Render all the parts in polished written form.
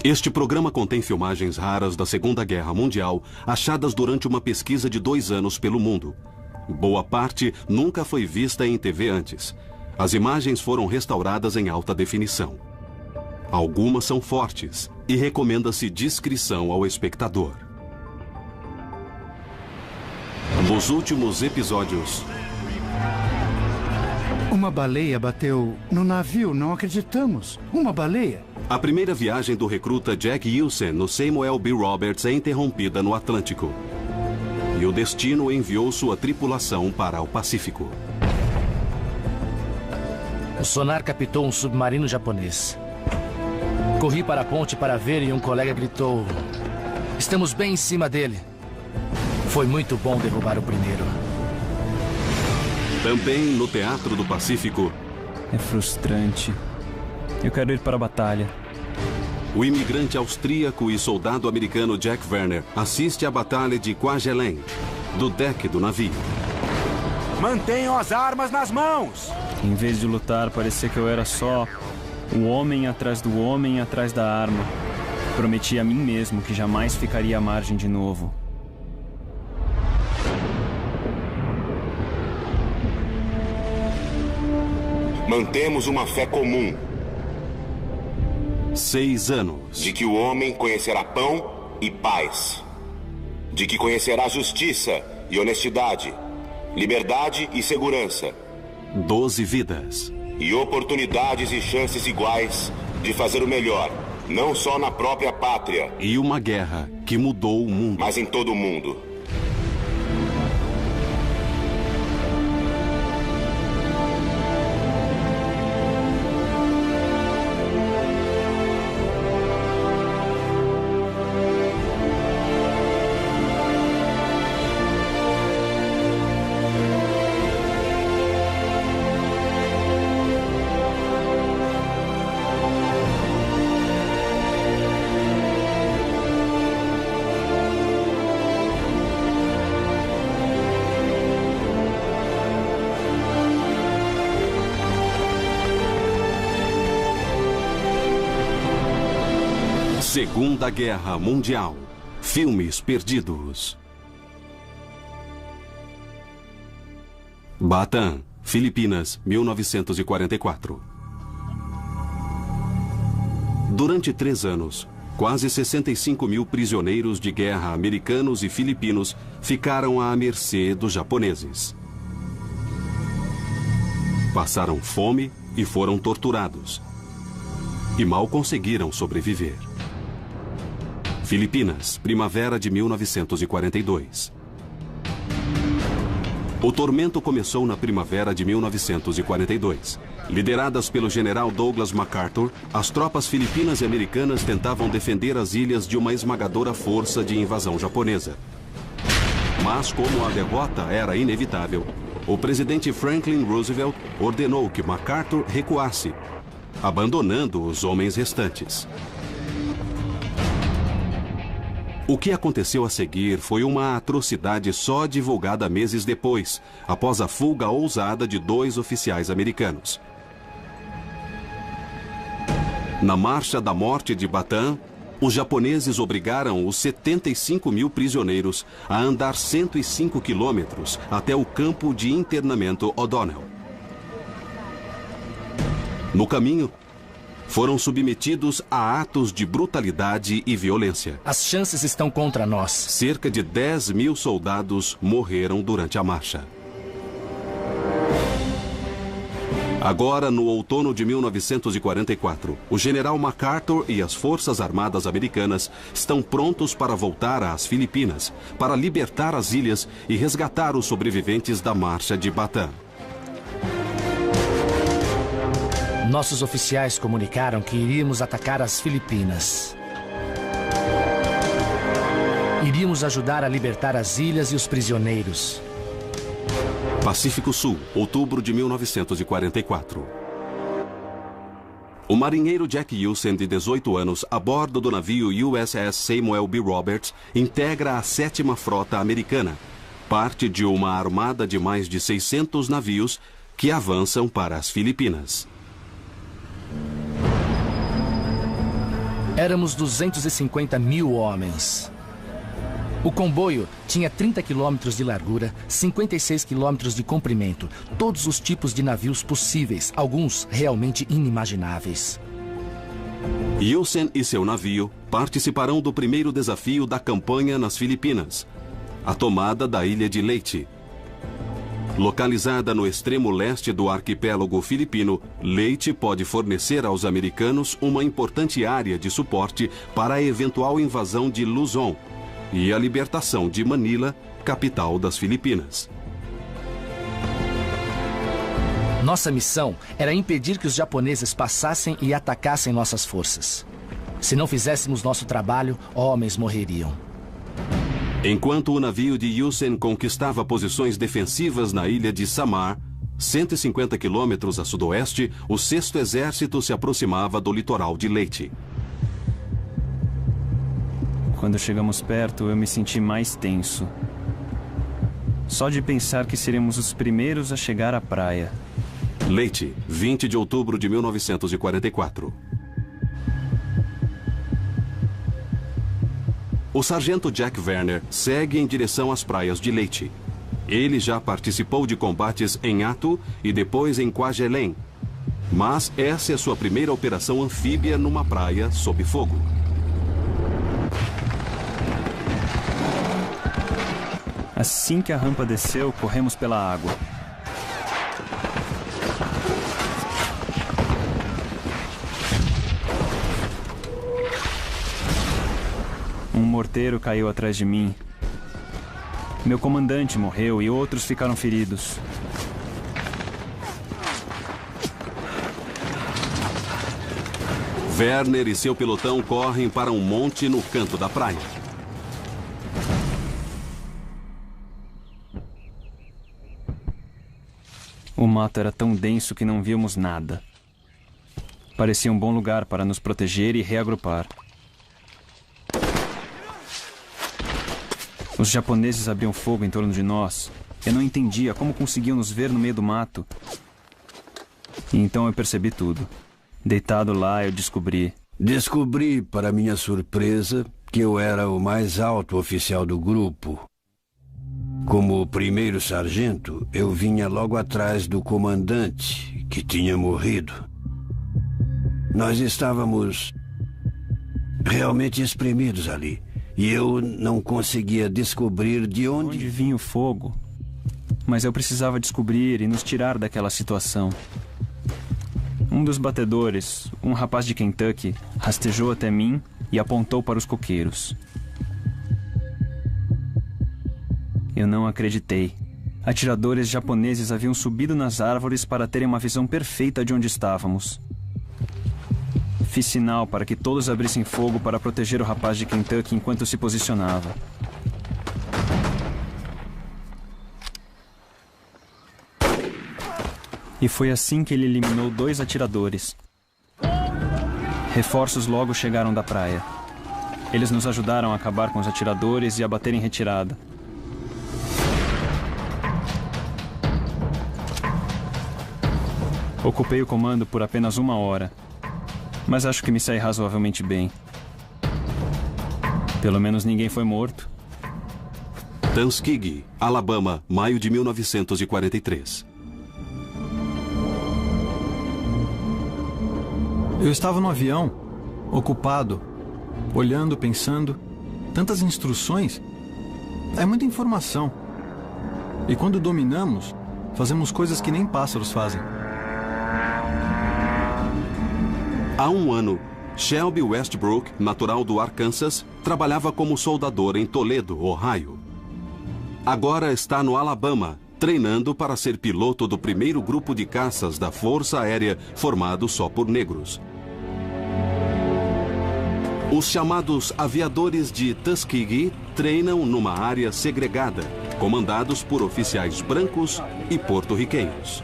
Este programa contém filmagens raras da Segunda Guerra Mundial, achadas durante uma pesquisa de 2 anos pelo mundo. Boa parte nunca foi vista em TV antes. As imagens foram restauradas em alta definição. Algumas são fortes e recomenda-se discrição ao espectador. Nos últimos episódios... Uma baleia bateu no navio, não acreditamos. Uma baleia. A primeira viagem do recruta Jack Wilson no Samuel B. Roberts é interrompida no Atlântico. E o destino enviou sua tripulação para o Pacífico. O sonar captou um submarino japonês. Corri para a ponte para ver e um colega gritou: "Estamos bem em cima dele." Foi muito bom derrubar o primeiro. Também no Teatro do Pacífico. É frustrante. Eu quero ir para a batalha. O imigrante austríaco e soldado americano Jack Werner assiste à Batalha de Kwajalein, do deck do navio. Mantenham as armas nas mãos! Em vez de lutar, parecia que eu era só o homem atrás do homem atrás da arma. Prometi a mim mesmo que jamais ficaria à margem de novo. Mantemos uma fé comum. 6 anos. De que o homem conhecerá pão e paz. De que conhecerá justiça e honestidade, liberdade e segurança. 12 vidas. E oportunidades e chances iguais de fazer o melhor, não só na própria pátria. E uma guerra que mudou o mundo. Mas em todo o mundo. Segunda Guerra Mundial. Filmes perdidos. Bataan, Filipinas, 1944. Durante 3 anos, quase 65 mil prisioneiros de guerra americanos e filipinos ficaram à mercê dos japoneses. Passaram fome e foram torturados. E mal conseguiram sobreviver. Filipinas, primavera de 1942. O tormento começou na primavera de 1942. Lideradas pelo general Douglas MacArthur, as tropas filipinas e americanas tentavam defender as ilhas de uma esmagadora força de invasão japonesa. Mas, como a derrota era inevitável, o presidente Franklin Roosevelt ordenou que MacArthur recuasse, abandonando os homens restantes. O que aconteceu a seguir foi uma atrocidade só divulgada meses depois, após a fuga ousada de 2 oficiais americanos. Na Marcha da Morte de Bataan, os japoneses obrigaram os 75 mil prisioneiros a andar 105 quilômetros até o campo de internamento O'Donnell. No caminho, foram submetidos a atos de brutalidade e violência. As chances estão contra nós. Cerca de 10 mil soldados morreram durante a marcha. Agora, no outono de 1944, o general MacArthur e as Forças Armadas Americanas estão prontos para voltar às Filipinas, para libertar as ilhas e resgatar os sobreviventes da Marcha de Bataan. Nossos oficiais comunicaram que iríamos atacar as Filipinas. Iríamos ajudar a libertar as ilhas e os prisioneiros. Pacífico Sul, outubro de 1944. O marinheiro Jack Wilson, de 18 anos, a bordo do navio USS Samuel B. Roberts, integra a 7ª Frota Americana, parte de uma armada de mais de 600 navios que avançam para as Filipinas. Éramos 250 mil homens. O comboio tinha 30 quilômetros de largura, 56 quilômetros de comprimento, todos os tipos de navios possíveis, alguns realmente inimagináveis. Yusen e seu navio participarão do primeiro desafio da campanha nas Filipinas, a tomada da ilha de Leyte. Localizada no extremo leste do arquipélago filipino, Leyte pode fornecer aos americanos uma importante área de suporte para a eventual invasão de Luzon e a libertação de Manila, capital das Filipinas. Nossa missão era impedir que os japoneses passassem e atacassem nossas forças. Se não fizéssemos nosso trabalho, homens morreriam. Enquanto o navio de Yusen conquistava posições defensivas na ilha de Samar, 150 quilômetros a sudoeste, o 6º Exército se aproximava do litoral de Leyte. Quando chegamos perto, eu me senti mais tenso. Só de pensar que seremos os primeiros a chegar à praia. Leyte, 20 de outubro de 1944. O sargento Jack Werner segue em direção às praias de Leyte. Ele já participou de combates em Atu e depois em Kwajalein. Mas essa é sua primeira operação anfíbia numa praia sob fogo. Assim que a rampa desceu, corremos pela água. Um morteiro caiu atrás de mim. Meu comandante morreu e outros ficaram feridos. Werner e seu pelotão correm para um monte no canto da praia. O mato era tão denso que não víamos nada. Parecia um bom lugar para nos proteger e reagrupar. Os japoneses abriam fogo em torno de nós. Eu não entendia como conseguiam nos ver no meio do mato. E então eu percebi tudo. Deitado lá, eu descobri. Descobri, para minha surpresa, que eu era o mais alto oficial do grupo. Como primeiro sargento, eu vinha logo atrás do comandante, que tinha morrido. Nós estávamos realmente espremidos ali. E eu não conseguia descobrir de onde vinha o fogo. Mas eu precisava descobrir e nos tirar daquela situação. Um dos batedores, um rapaz de Kentucky, rastejou até mim e apontou para os coqueiros. Eu não acreditei. Atiradores japoneses haviam subido nas árvores para terem uma visão perfeita de onde estávamos. Fiz sinal para que todos abrissem fogo para proteger o rapaz de Kentucky enquanto se posicionava. E foi assim que ele eliminou 2 atiradores. Reforços logo chegaram da praia. Eles nos ajudaram a acabar com os atiradores e a bater em retirada. Ocupei o comando por apenas 1 hora. Mas acho que me saí razoavelmente bem. Pelo menos ninguém foi morto. Tuskegee, Alabama, maio de 1943. Eu estava no avião, ocupado, olhando, pensando. Tantas instruções. É muita informação. E quando dominamos, fazemos coisas que nem pássaros fazem. Há 1 ano, Shelby Westbrook, natural do Arkansas, trabalhava como soldador em Toledo, Ohio. Agora está no Alabama, treinando para ser piloto do primeiro grupo de caças da Força Aérea formado só por negros. Os chamados aviadores de Tuskegee treinam numa área segregada, comandados por oficiais brancos e porto-riquenhos.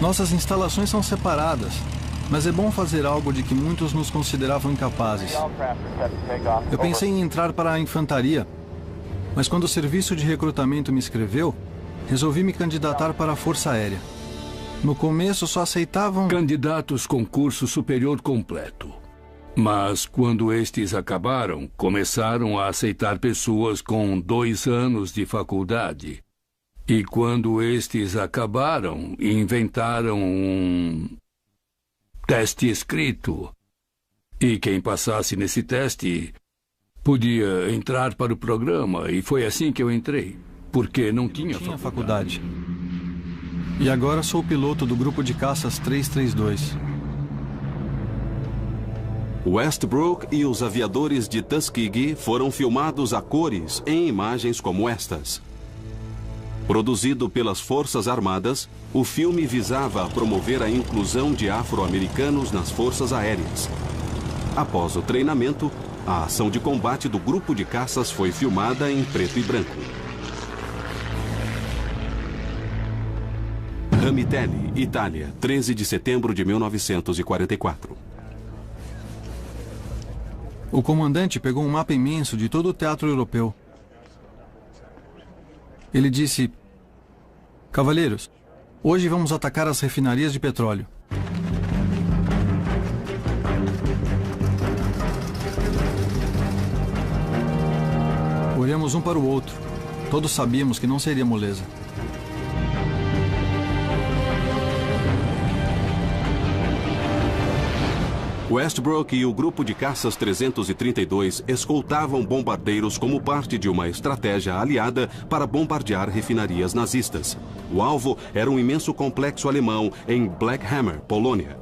Nossas instalações são separadas, mas é bom fazer algo de que muitos nos consideravam incapazes. Eu pensei em entrar para a infantaria, mas quando o serviço de recrutamento me escreveu, resolvi me candidatar para a Força Aérea. No começo só aceitavam candidatos com curso superior completo. Mas quando estes acabaram, começaram a aceitar pessoas com 2 anos de faculdade. E quando estes acabaram, inventaram um teste escrito. E quem passasse nesse teste podia entrar para o programa. E foi assim que eu entrei, porque não tinha faculdade. E agora sou o piloto do grupo de caças 332. Westbrook e os aviadores de Tuskegee foram filmados a cores em imagens como estas. Produzido pelas Forças Armadas, o filme visava promover a inclusão de afro-americanos nas forças aéreas. Após o treinamento, a ação de combate do grupo de caças foi filmada em preto e branco. Ramitelli, Itália, 13 de setembro de 1944. O comandante pegou um mapa imenso de todo o teatro europeu. Ele disse: "Cavalheiros, hoje vamos atacar as refinarias de petróleo." Olhamos um para o outro. Todos sabíamos que não seria moleza. Westbrook e o grupo de caças 332 escoltavam bombardeiros como parte de uma estratégia aliada para bombardear refinarias nazistas. O alvo era um imenso complexo alemão em Black Hammer, Polônia.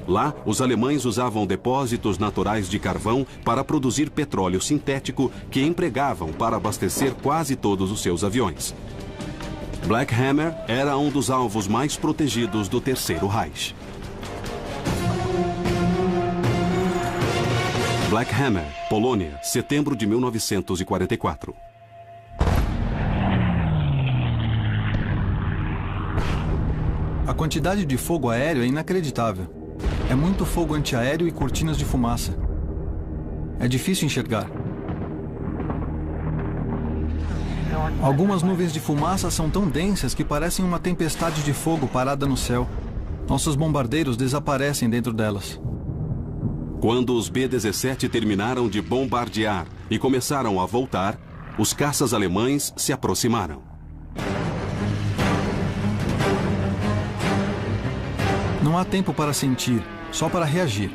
Lá, os alemães usavam depósitos naturais de carvão para produzir petróleo sintético que empregavam para abastecer quase todos os seus aviões. Black Hammer era um dos alvos mais protegidos do Terceiro Reich. Black Hammer, Polônia, setembro de 1944. A quantidade de fogo aéreo é inacreditável. É muito fogo antiaéreo e cortinas de fumaça. É difícil enxergar. Algumas nuvens de fumaça são tão densas que parecem uma tempestade de fogo parada no céu. Nossos bombardeiros desaparecem dentro delas. Quando os B-17 terminaram de bombardear e começaram a voltar, os caças alemães se aproximaram. Não há tempo para sentir, só para reagir.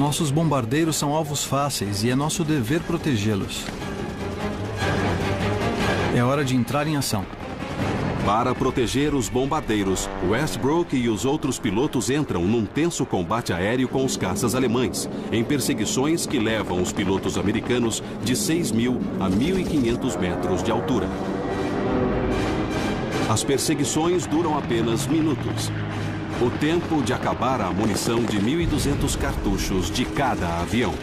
Nossos bombardeiros são alvos fáceis e é nosso dever protegê-los. É hora de entrar em ação. Para proteger os bombardeiros, Westbrook e os outros pilotos entram num tenso combate aéreo com os caças alemães, em perseguições que levam os pilotos americanos de 6.000 a 1.500 metros de altura. As perseguições duram apenas minutos. O tempo de acabar a munição de 1.200 cartuchos de cada avião.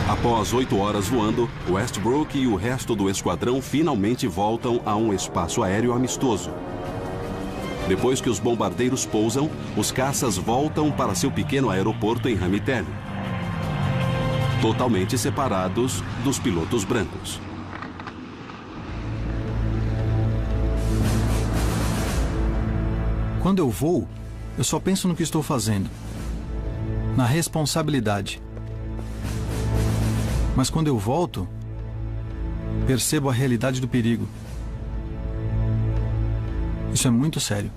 Após 8 horas voando, Westbrook e o resto do esquadrão finalmente voltam a um espaço aéreo amistoso. Depois que os bombardeiros pousam, os caças voltam para seu pequeno aeroporto em Ramitelli, totalmente separados dos pilotos brancos. Quando eu voo, eu só penso no que estou fazendo, na responsabilidade. Mas quando eu volto, percebo a realidade do perigo. Isso é muito sério.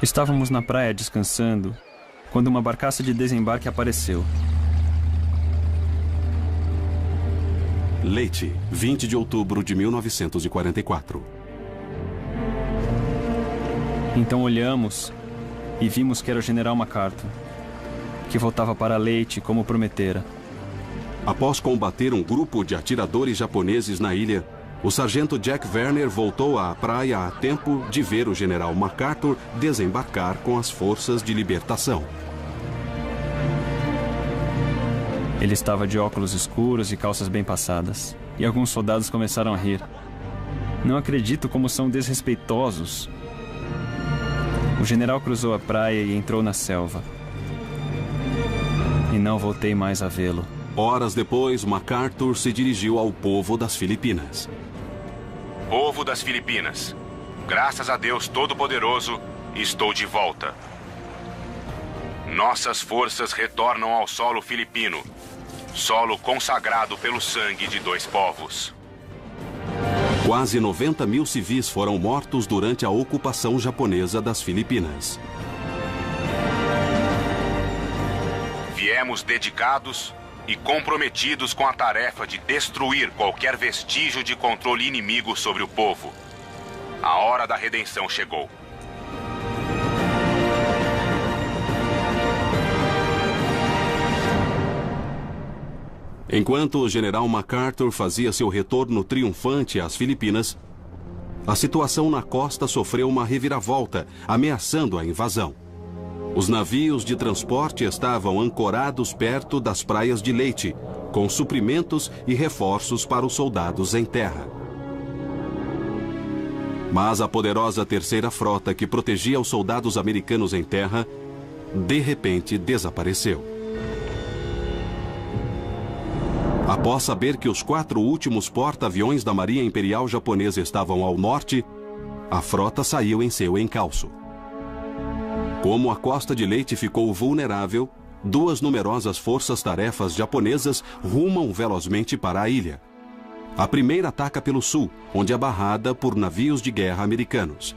Estávamos na praia descansando, quando uma barcaça de desembarque apareceu. Leyte, 20 de outubro de 1944. Então olhamos e vimos que era o general MacArthur, que voltava para Leyte como prometera. Após combater um grupo de atiradores japoneses na ilha, o sargento Jack Werner voltou à praia a tempo de ver o general MacArthur desembarcar com as forças de libertação. Ele estava de óculos escuros e calças bem passadas, e alguns soldados começaram a rir. Não acredito como são desrespeitosos. O general cruzou a praia e entrou na selva. E não voltei mais a vê-lo. Horas depois, MacArthur se dirigiu ao povo das Filipinas. Povo das Filipinas, graças a Deus Todo-Poderoso, estou de volta. Nossas forças retornam ao solo filipino, solo consagrado pelo sangue de 2 povos. Quase 90 mil civis foram mortos durante a ocupação japonesa das Filipinas. Viemos dedicados e comprometidos com a tarefa de destruir qualquer vestígio de controle inimigo sobre o povo. A hora da redenção chegou. Enquanto o general MacArthur fazia seu retorno triunfante às Filipinas, a situação na costa sofreu uma reviravolta, ameaçando a invasão. Os navios de transporte estavam ancorados perto das praias de Leyte, com suprimentos e reforços para os soldados em terra. Mas a poderosa terceira frota que protegia os soldados americanos em terra, de repente desapareceu. Após saber que os 4 últimos porta-aviões da Marinha Imperial Japonesa estavam ao norte, a frota saiu em seu encalço. Como a costa de Leyte ficou vulnerável, 2 numerosas forças-tarefas japonesas rumam velozmente para a ilha. A primeira ataca pelo sul, onde é barrada por navios de guerra americanos.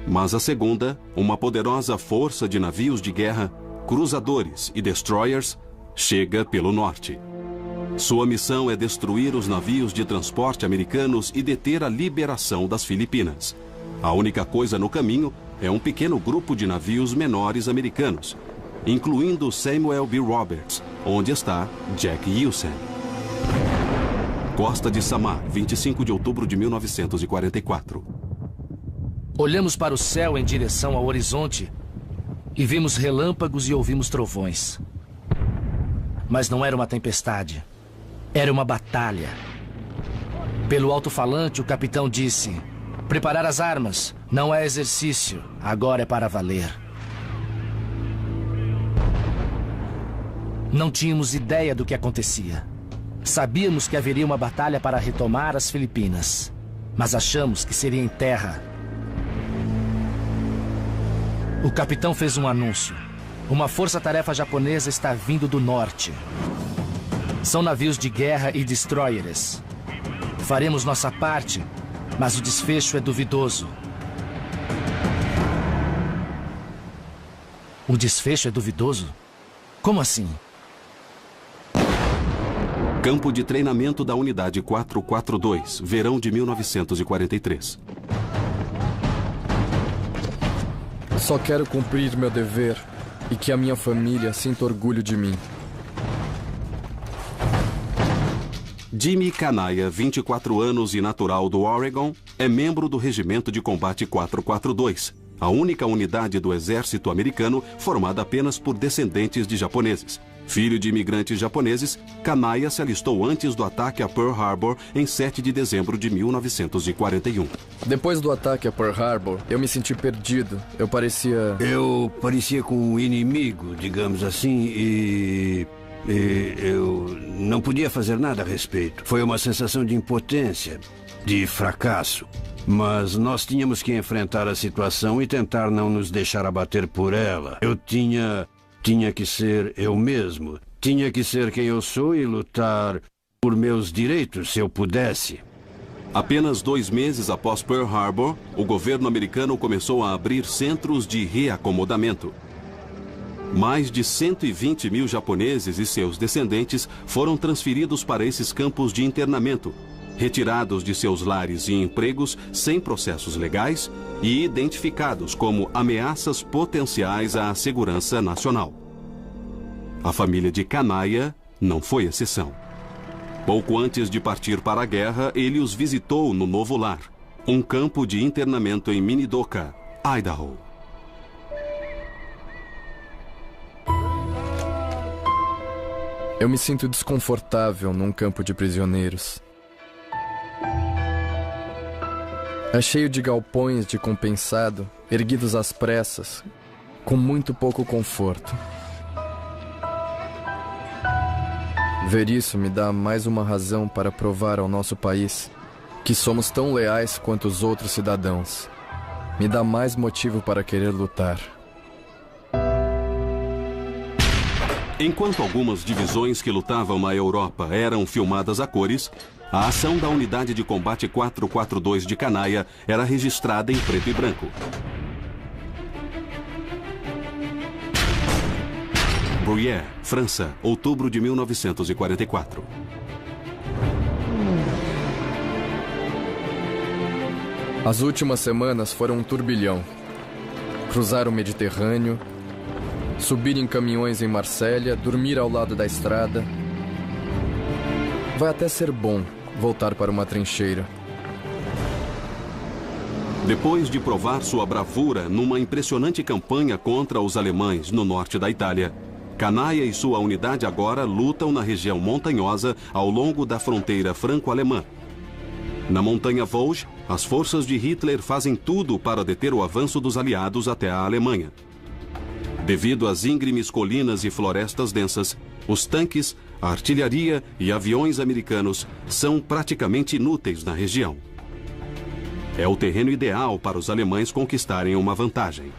Mas a segunda, uma poderosa força de navios de guerra, cruzadores e destroyers, chega pelo norte. Sua missão é destruir os navios de transporte americanos e deter a liberação das Filipinas. A única coisa no caminho é um pequeno grupo de navios menores americanos, incluindo Samuel B. Roberts, onde está Jack Hewson. Costa de Samar, 25 de outubro de 1944. Olhamos para o céu em direção ao horizonte e vimos relâmpagos e ouvimos trovões. Mas não era uma tempestade. Era uma batalha. Pelo alto-falante, o capitão disse: "Preparar as armas. Não é exercício. Agora é para valer." Não tínhamos ideia do que acontecia. Sabíamos que haveria uma batalha para retomar as Filipinas, mas achamos que seria em terra. O capitão fez um anúncio. Uma força-tarefa japonesa está vindo do norte. São navios de guerra e destroyers. Faremos nossa parte, mas o desfecho é duvidoso. O desfecho é duvidoso? Como assim? Campo de treinamento da Unidade 442, verão de 1943. Só quero cumprir meu dever e que a minha família sinta orgulho de mim. Jimmy Kanaya, 24 anos e natural do Oregon, é membro do Regimento de Combate 442, a única unidade do exército americano formada apenas por descendentes de japoneses. Filho de imigrantes japoneses, Kanaya se alistou antes do ataque a Pearl Harbor em 7 de dezembro de 1941. Depois do ataque a Pearl Harbor, eu me senti perdido. Eu parecia com um inimigo, digamos assim, e eu não podia fazer nada a respeito. Foi uma sensação de impotência, de fracasso. Mas nós tínhamos que enfrentar a situação e tentar não nos deixar abater por ela. Eu tinha que ser eu mesmo. Tinha que ser quem eu sou e lutar por meus direitos, se eu pudesse. Apenas 2 meses após Pearl Harbor, o governo americano começou a abrir centros de reacomodamento. Mais de 120 mil japoneses e seus descendentes foram transferidos para esses campos de internamento, retirados de seus lares e empregos sem processos legais e identificados como ameaças potenciais à segurança nacional. A família de Kanaya não foi exceção. Pouco antes de partir para a guerra, ele os visitou no novo lar, um campo de internamento em Minidoka, Idaho. Eu me sinto desconfortável num campo de prisioneiros. É cheio de galpões de compensado, erguidos às pressas, com muito pouco conforto. Ver isso me dá mais uma razão para provar ao nosso país que somos tão leais quanto os outros cidadãos. Me dá mais motivo para querer lutar. Enquanto algumas divisões que lutavam na Europa eram filmadas a cores, a ação da Unidade de Combate 442 de Canaia era registrada em preto e branco. Bruyères, França, outubro de 1944. As últimas semanas foram um turbilhão. Cruzar o Mediterrâneo, subir em caminhões em Marsella, dormir ao lado da estrada. Vai até ser bom voltar para uma trincheira. Depois de provar sua bravura numa impressionante campanha contra os alemães no norte da Itália, Canaia e sua unidade agora lutam na região montanhosa ao longo da fronteira franco-alemã. Na montanha Vosges, as forças de Hitler fazem tudo para deter o avanço dos aliados até a Alemanha. Devido às íngremes colinas e florestas densas, os tanques, a artilharia e aviões americanos são praticamente inúteis na região. É o terreno ideal para os alemães conquistarem uma vantagem.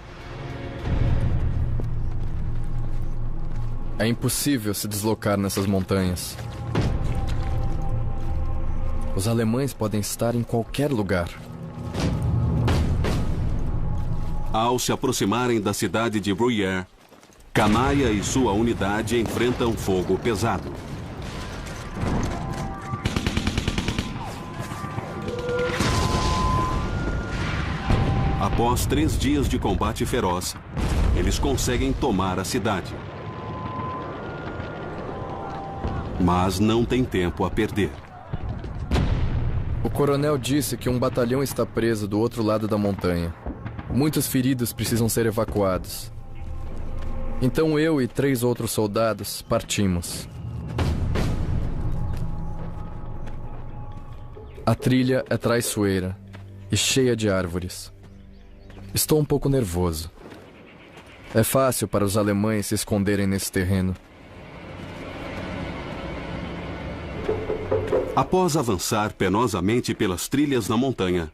É impossível se deslocar nessas montanhas. Os alemães podem estar em qualquer lugar. Ao se aproximarem da cidade de Bruyères, Canaia e sua unidade enfrentam fogo pesado. Após 3 dias de combate feroz, eles conseguem tomar a cidade. Mas não tem tempo a perder. O coronel disse que um batalhão está preso do outro lado da montanha. Muitos feridos precisam ser evacuados. Então eu e 3 outros soldados partimos. A trilha é traiçoeira e cheia de árvores. Estou um pouco nervoso. É fácil para os alemães se esconderem nesse terreno. Após avançar penosamente pelas trilhas na montanha,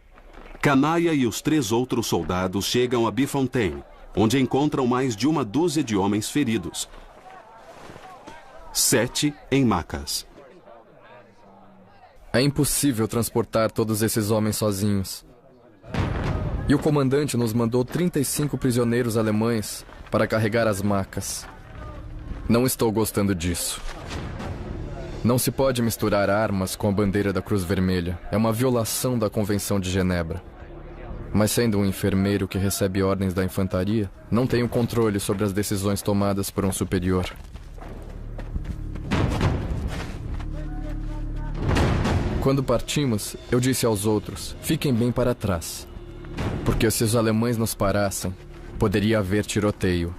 Canaia e os 3 outros soldados chegam a Bifontaine, onde encontram mais de 12 de homens feridos. 7 em macas. É impossível transportar todos esses homens sozinhos. E o comandante nos mandou 35 prisioneiros alemães para carregar as macas. Não estou gostando disso. Não se pode misturar armas com a bandeira da Cruz Vermelha. É uma violação da Convenção de Genebra. Mas sendo um enfermeiro que recebe ordens da infantaria, não tenho controle sobre as decisões tomadas por um superior. Quando partimos, eu disse aos outros, fiquem bem para trás. Porque se os alemães nos parassem, poderia haver tiroteio.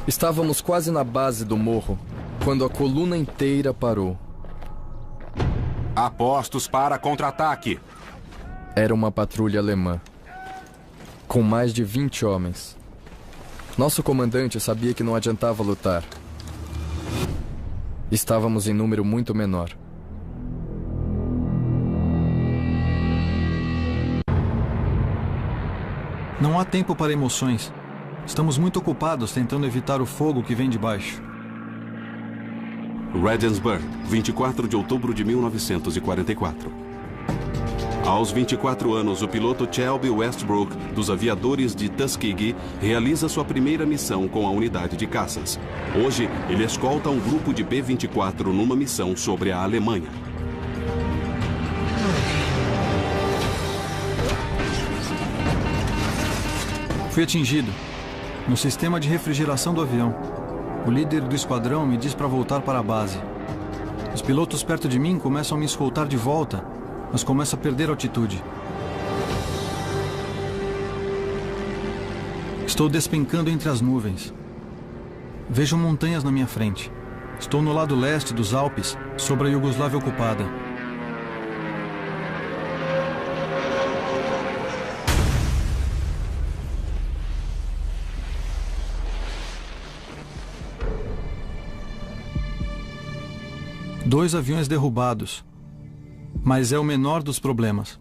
Estávamos quase na base do morro, quando a coluna inteira parou. Apostos para contra-ataque. Era uma patrulha alemã, com mais de 20 homens. Nosso comandante sabia que não adiantava lutar. Estávamos em número muito menor. Não há tempo para emoções. Estamos muito ocupados tentando evitar o fogo que vem de baixo. Regensburg, 24 de outubro de 1944. Aos 24 anos, o piloto Shelby Westbrook, dos aviadores de Tuskegee, realiza sua primeira missão com a unidade de caças. Hoje, ele escolta um grupo de B-24 numa missão sobre a Alemanha. Fui atingido no sistema de refrigeração do avião. O líder do esquadrão me diz para voltar para a base. Os pilotos perto de mim começam a me escoltar de volta, mas começo a perder altitude. Estou despencando entre as nuvens. Vejo montanhas na minha frente. Estou no lado leste dos Alpes, sobre a Iugoslávia ocupada. Dois aviões derrubados. Mas é o menor dos problemas.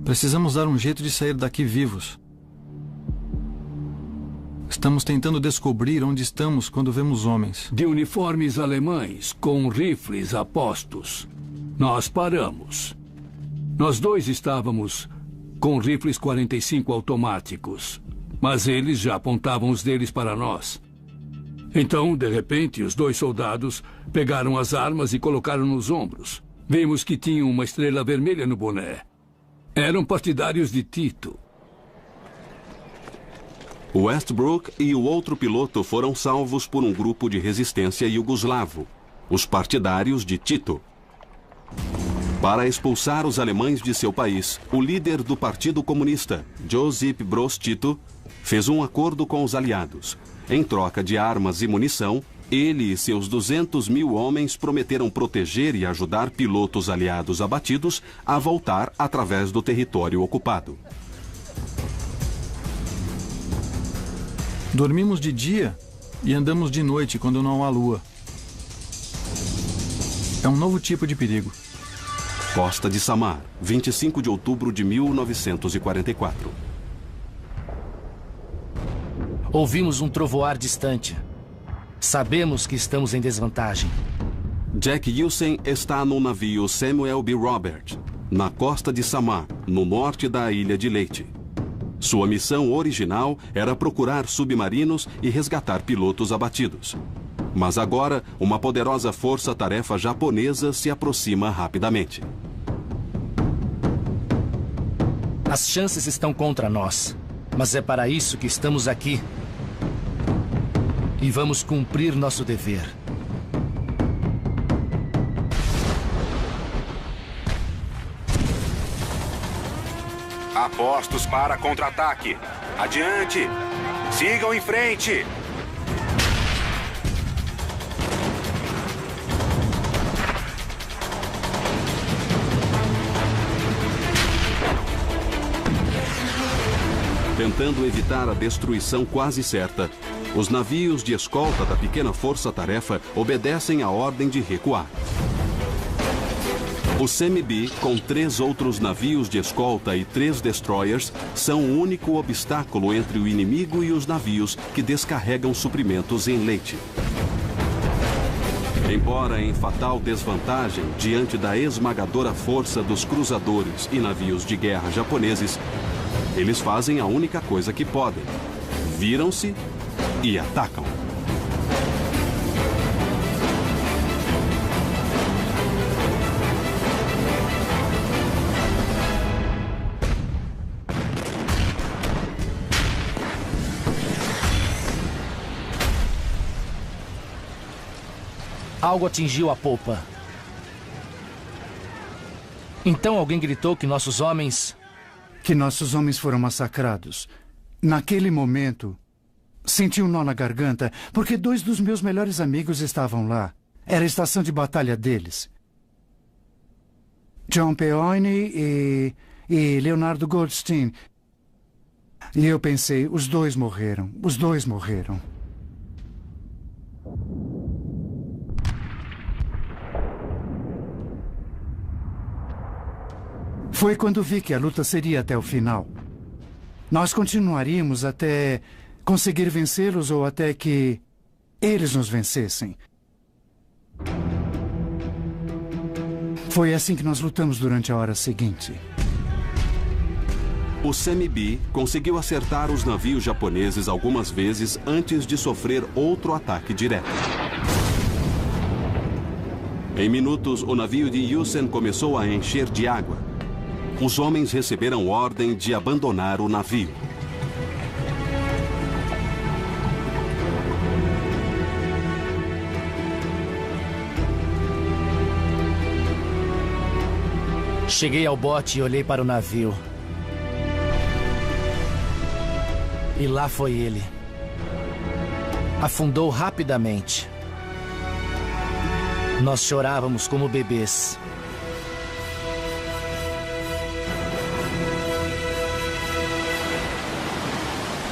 Precisamos dar um jeito de sair daqui vivos. Estamos tentando descobrir onde estamos quando vemos homens. De uniformes alemães, com rifles a postos. Nós paramos. Nós dois estávamos com rifles 45 automáticos, mas eles já apontavam os deles para nós. Então, de repente, os dois soldados pegaram as armas e colocaram nos ombros. Vimos que tinham uma estrela vermelha no boné. Eram partidários de Tito. Westbrook e o outro piloto foram salvos por um grupo de resistência iugoslavo, os partidários de Tito. Para expulsar os alemães de seu país, o líder do Partido Comunista, Josip Broz Tito, fez um acordo com os aliados. Em troca de armas e munição, ele e seus 200.000 homens prometeram proteger e ajudar pilotos aliados abatidos a voltar através do território ocupado. Dormimos de dia e andamos de noite quando não há lua. É um novo tipo de perigo. Costa de Samar, 25 de outubro de 1944. Ouvimos um trovoar distante. Sabemos que estamos em desvantagem. Jack Hewson está no navio Samuel B. Robert, na costa de Samar, no norte da Ilha de Leyte. Sua missão original era procurar submarinos e resgatar pilotos abatidos. Mas agora, uma poderosa força-tarefa japonesa se aproxima rapidamente. As chances estão contra nós, mas é para isso que estamos aqui. E vamos cumprir nosso dever. Apostos para contra-ataque. Adiante! Sigam em frente! Tentando evitar a destruição quase certa, os navios de escolta da pequena força-tarefa obedecem à ordem de recuar. O CMB, com 3 outros navios de escolta e 3 destroyers, são o único obstáculo entre o inimigo e os navios que descarregam suprimentos em Leyte. Embora em fatal desvantagem diante da esmagadora força dos cruzadores e navios de guerra japoneses, eles fazem a única coisa que podem: viram-se e atacam. Algo atingiu a polpa. Então alguém gritou que nossos homens foram massacrados. Naquele momento, senti um nó na garganta, porque 2 dos meus melhores amigos estavam lá. Era a estação de batalha deles. John Peony e Leonardo Goldstein. E eu pensei, os dois morreram. Os dois morreram. Foi quando vi que a luta seria até o final. Nós continuaríamos até conseguir vencê-los ou até que eles nos vencessem. Foi assim que nós lutamos durante a hora seguinte. O CMB conseguiu acertar os navios japoneses algumas vezes antes de sofrer outro ataque direto. Em minutos, o navio de Hewson começou a encher de água. Os homens receberam ordem de abandonar o navio. Cheguei ao bote e olhei para o navio. E lá foi ele. afundou rapidamente. Nós chorávamos como bebês.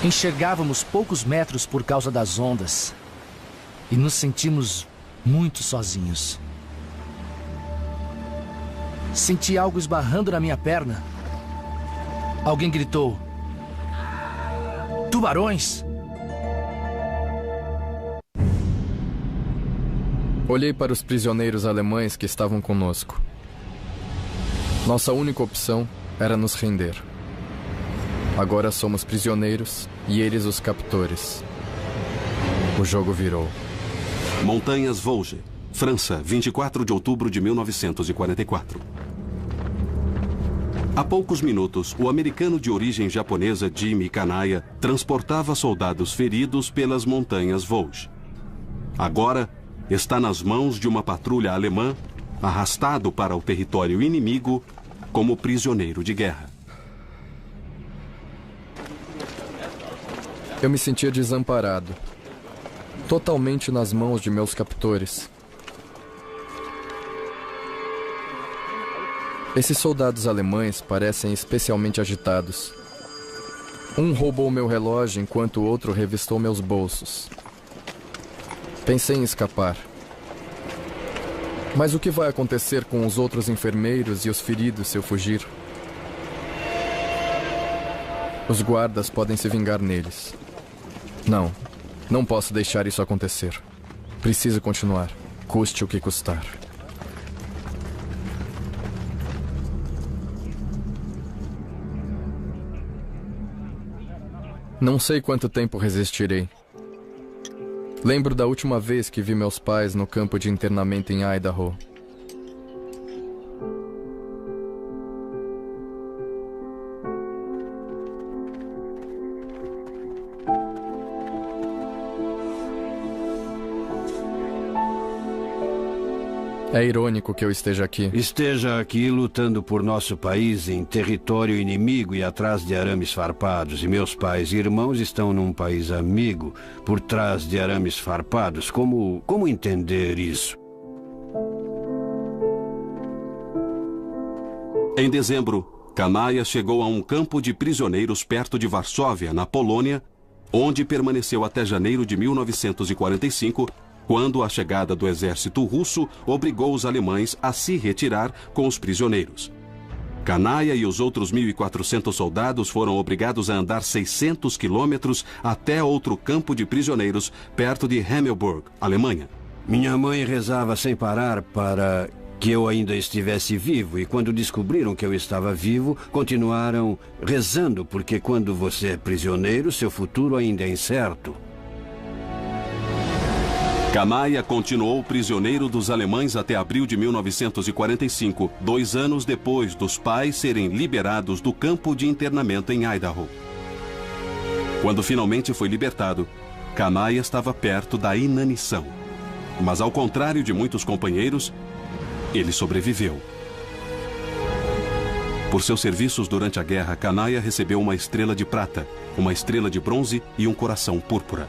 Enxergávamos poucos metros por causa das ondas e nos sentimos muito sozinhos. Senti algo esbarrando na minha perna. Alguém gritou: "Tubarões!" Olhei para os prisioneiros alemães que estavam conosco. Nossa única opção era nos render. Agora somos prisioneiros e eles os captores. O jogo virou. Montanhas Vosges, França, 24 de outubro de 1944. Há poucos minutos, o americano de origem japonesa Jimmy Kanaya transportava soldados feridos pelas montanhas Vosges. Agora, está nas mãos de uma patrulha alemã, arrastado para o território inimigo como prisioneiro de guerra. Eu me sentia desamparado, totalmente nas mãos de meus captores. Esses soldados alemães parecem especialmente agitados. Um roubou meu relógio enquanto o outro revistou meus bolsos. Pensei em escapar. Mas o que vai acontecer com os outros enfermeiros e os feridos se eu fugir? Os guardas podem se vingar neles. Não posso deixar isso acontecer. Preciso continuar, custe o que custar. Não sei quanto tempo resistirei. Lembro da última vez que vi meus pais no campo de internamento em Idaho. É irônico que eu esteja aqui. Esteja aqui lutando por nosso país em território inimigo e atrás de arames farpados. E meus pais e irmãos estão num país amigo por trás de arames farpados. Como entender isso? Em dezembro, Kanaya chegou a um campo de prisioneiros perto de Varsóvia, na Polônia, onde permaneceu até janeiro de 1945, quando a chegada do exército russo obrigou os alemães a se retirar com os prisioneiros. Kanaya e os outros 1.400 soldados foram obrigados a andar 600 quilômetros até outro campo de prisioneiros perto de Hemmelburg, Alemanha. Minha mãe rezava sem parar para que eu ainda estivesse vivo, e quando descobriram que eu estava vivo, continuaram rezando, porque quando você é prisioneiro, seu futuro ainda é incerto. Kanaya continuou prisioneiro dos alemães até abril de 1945, 2 anos depois dos pais serem liberados do campo de internamento em Idaho. Quando finalmente foi libertado, Kanaya estava perto da inanição. Mas ao contrário de muitos companheiros, ele sobreviveu. Por seus serviços durante a guerra, Kanaya recebeu uma estrela de prata, uma estrela de bronze e um coração púrpura.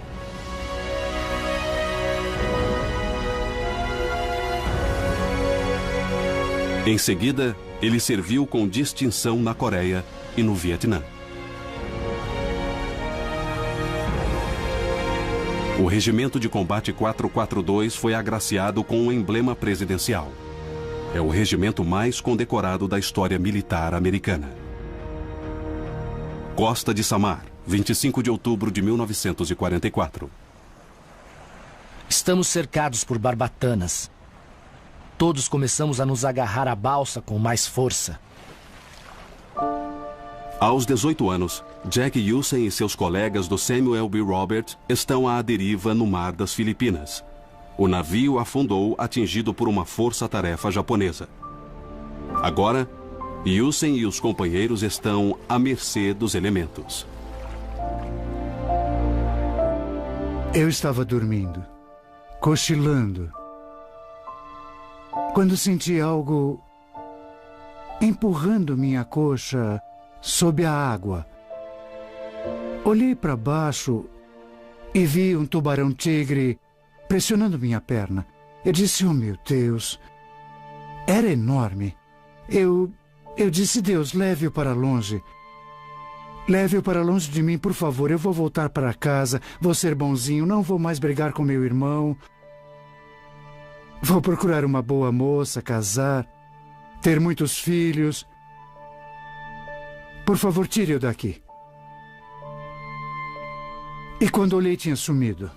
Em seguida, ele serviu com distinção na Coreia e no Vietnã. O Regimento de Combate 442 foi agraciado com um emblema presidencial. É o regimento mais condecorado da história militar americana. Costa de Samar, 25 de outubro de 1944. Estamos cercados por barbatanas. Todos começamos a nos agarrar à balsa com mais força. Aos 18 anos, Jack Hussein e seus colegas do Samuel B. Roberts estão à deriva no mar das Filipinas. O navio afundou atingido por uma força-tarefa japonesa. Agora, Hussein e os companheiros estão à mercê dos elementos. Eu estava dormindo, cochilando, quando senti algo empurrando minha coxa sob a água. Olhei para baixo e vi um tubarão-tigre pressionando minha perna. Eu disse, oh meu Deus, era enorme. Eu disse, Deus, leve-o para longe. Leve-o para longe de mim, por favor. Eu vou voltar para casa, vou ser bonzinho, não vou mais brigar com meu irmão. Vou procurar uma boa moça, casar, ter muitos filhos. Por favor, tire-o daqui. E quando olhei, tinha sumido.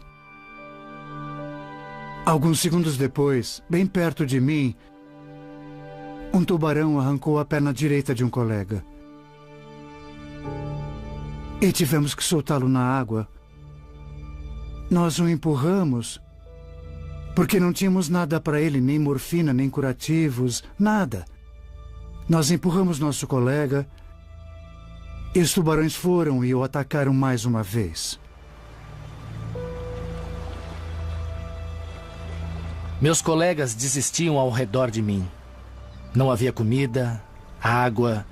Alguns segundos depois, bem perto de mim, um tubarão arrancou a perna direita de um colega. E tivemos que soltá-lo na água. Nós o empurramos, porque não tínhamos nada para ele, nem morfina, nem curativos, nada. Nós empurramos nosso colega e os tubarões foram e o atacaram mais uma vez. Meus colegas desistiam ao redor de mim. Não havia comida, água,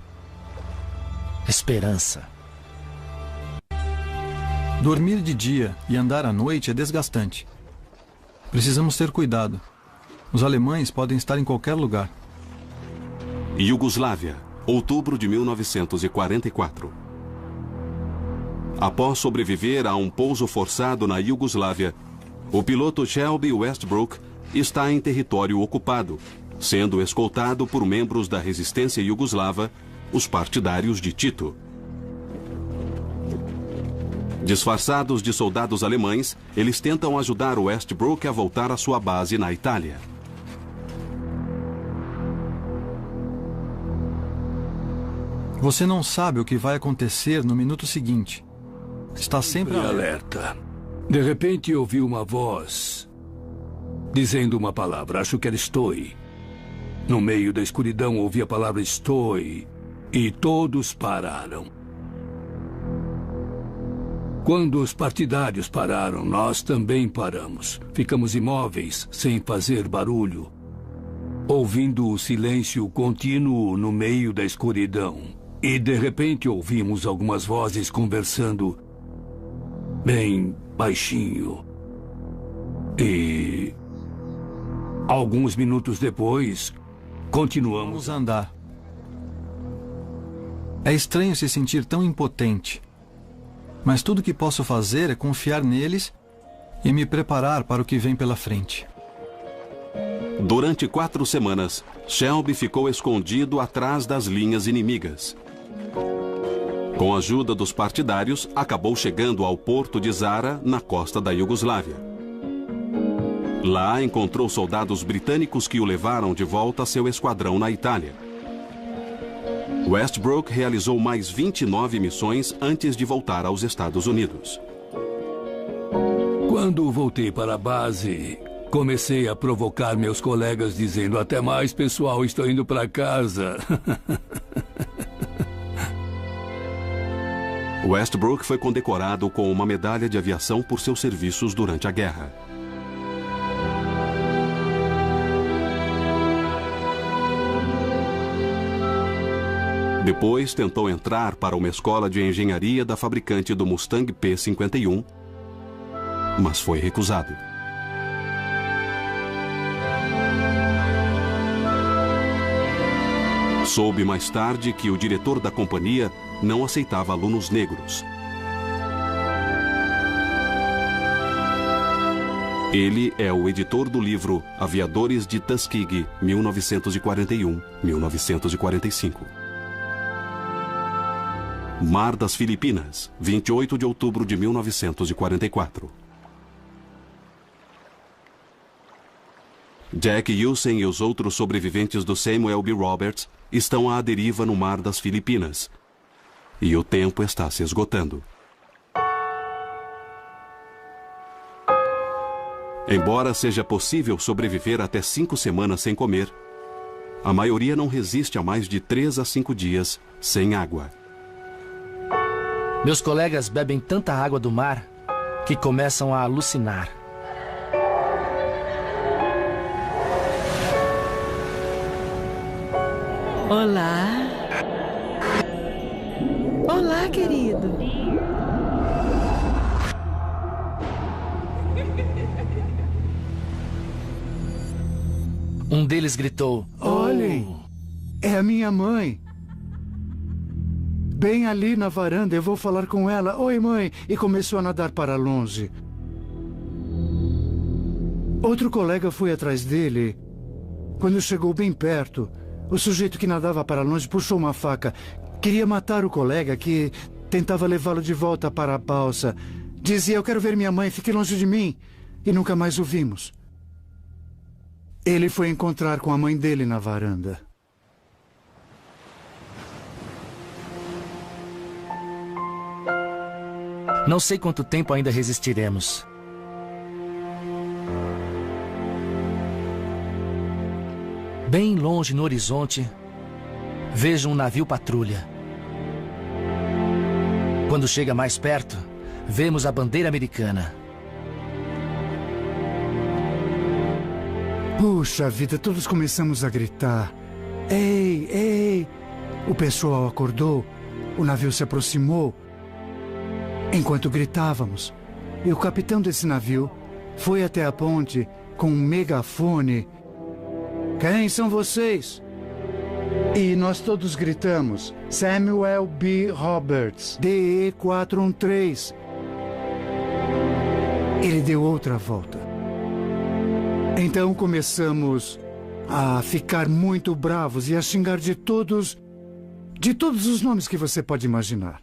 esperança. Dormir de dia e andar à noite é desgastante. Precisamos ter cuidado. Os alemães podem estar em qualquer lugar. Iugoslávia, outubro de 1944. Após sobreviver a um pouso forçado na Iugoslávia, o piloto Shelby Westbrook está em território ocupado, sendo escoltado por membros da resistência iugoslava, os partidários de Tito. Disfarçados de soldados alemães, eles tentam ajudar Westbrook a voltar à sua base na Itália. Você não sabe o que vai acontecer no minuto seguinte. Está sempre alerta. De repente ouvi uma voz dizendo uma palavra. Acho que era estou. No meio da escuridão ouvi a palavra estou e todos pararam. Quando os partidários pararam, nós também paramos. Ficamos imóveis, sem fazer barulho, ouvindo o silêncio contínuo no meio da escuridão. E, de repente, ouvimos algumas vozes conversando bem baixinho. E, alguns minutos depois, continuamos a andar. É estranho se sentir tão impotente. Mas tudo que posso fazer é confiar neles e me preparar para o que vem pela frente. Durante 4 semanas, Shelby ficou escondido atrás das linhas inimigas. Com a ajuda dos partidários, acabou chegando ao porto de Zara, na costa da Iugoslávia. Lá encontrou soldados britânicos que o levaram de volta a seu esquadrão na Itália. Westbrook realizou mais 29 missões antes de voltar aos Estados Unidos. Quando voltei para a base, comecei a provocar meus colegas dizendo: até mais, pessoal, estou indo para casa. Westbrook foi condecorado com uma medalha de aviação por seus serviços durante a guerra. Depois tentou entrar para uma escola de engenharia da fabricante do Mustang P-51, mas foi recusado. Soube mais tarde que o diretor da companhia não aceitava alunos negros. Ele é o editor do livro Aviadores de Tuskegee, 1941-1945. Mar das Filipinas, 28 de outubro de 1944. Jack Hewson e os outros sobreviventes do Samuel B. Roberts estão à deriva no Mar das Filipinas. E o tempo está se esgotando. Embora seja possível sobreviver até 5 semanas sem comer, a maioria não resiste a mais de 3 a 5 dias sem água. Meus colegas bebem tanta água do mar que começam a alucinar. Olá. Olá, querido. Um deles gritou: Olhem, é a minha mãe. Bem ali na varanda, eu vou falar com ela. Oi, mãe. E começou a nadar para longe. Outro colega foi atrás dele. Quando chegou bem perto, o sujeito que nadava para longe puxou uma faca. Queria matar o colega que tentava levá-lo de volta para a balsa. Dizia: eu quero ver minha mãe, fique longe de mim. E nunca mais o vimos. Ele foi encontrar com a mãe dele na varanda. Não sei quanto tempo ainda resistiremos. Bem longe no horizonte, vejo um navio patrulha. Quando chega mais perto, vemos a bandeira americana. Puxa vida, todos começamos a gritar. Ei, ei! O pessoal acordou, o navio se aproximou. Enquanto gritávamos, e o capitão desse navio foi até a ponte com um megafone. Quem são vocês? E nós todos gritamos: Samuel B. Roberts, DE 413. Ele deu outra volta. Então começamos a ficar muito bravos e a xingar de todos os nomes que você pode imaginar.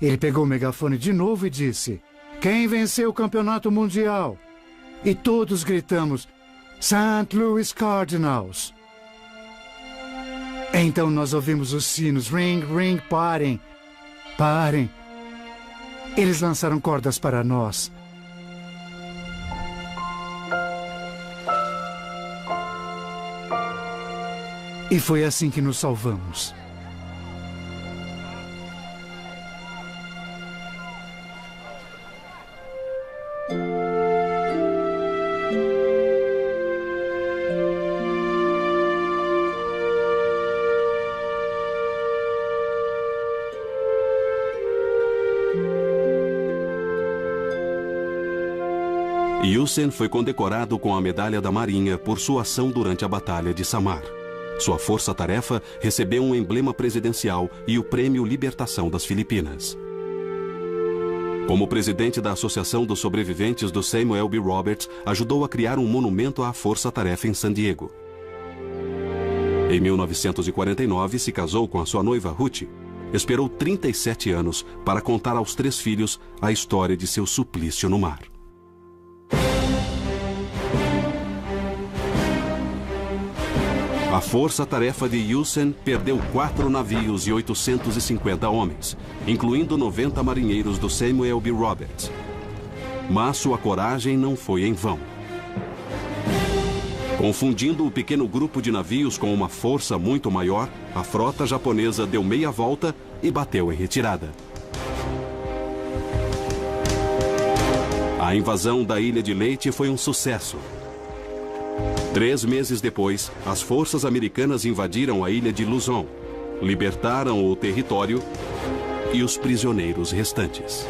Ele pegou o megafone de novo e disse: quem venceu o campeonato mundial? E todos gritamos: St. Louis Cardinals. Então nós ouvimos os sinos: ring, ring, parem, parem. Eles lançaram cordas para nós. E foi assim que nos salvamos. Yusen foi condecorado com a Medalha da Marinha por sua ação durante a Batalha de Samar. Sua força-tarefa recebeu um emblema presidencial e o Prêmio Libertação das Filipinas. Como presidente da Associação dos Sobreviventes do Samuel B. Roberts, ajudou a criar um monumento à força-tarefa em San Diego. Em 1949, se casou com a sua noiva Ruth. Esperou 37 anos para contar aos 3 filhos a história de seu suplício no mar. A força-tarefa de Yusen perdeu 4 navios e 850 homens, incluindo 90 marinheiros do Samuel B. Roberts. Mas sua coragem não foi em vão. Confundindo o pequeno grupo de navios com uma força muito maior, a frota japonesa deu meia volta e bateu em retirada. A invasão da Ilha de Leyte foi um sucesso. 3 meses depois, as forças americanas invadiram a ilha de Luzon, libertaram o território e os prisioneiros restantes.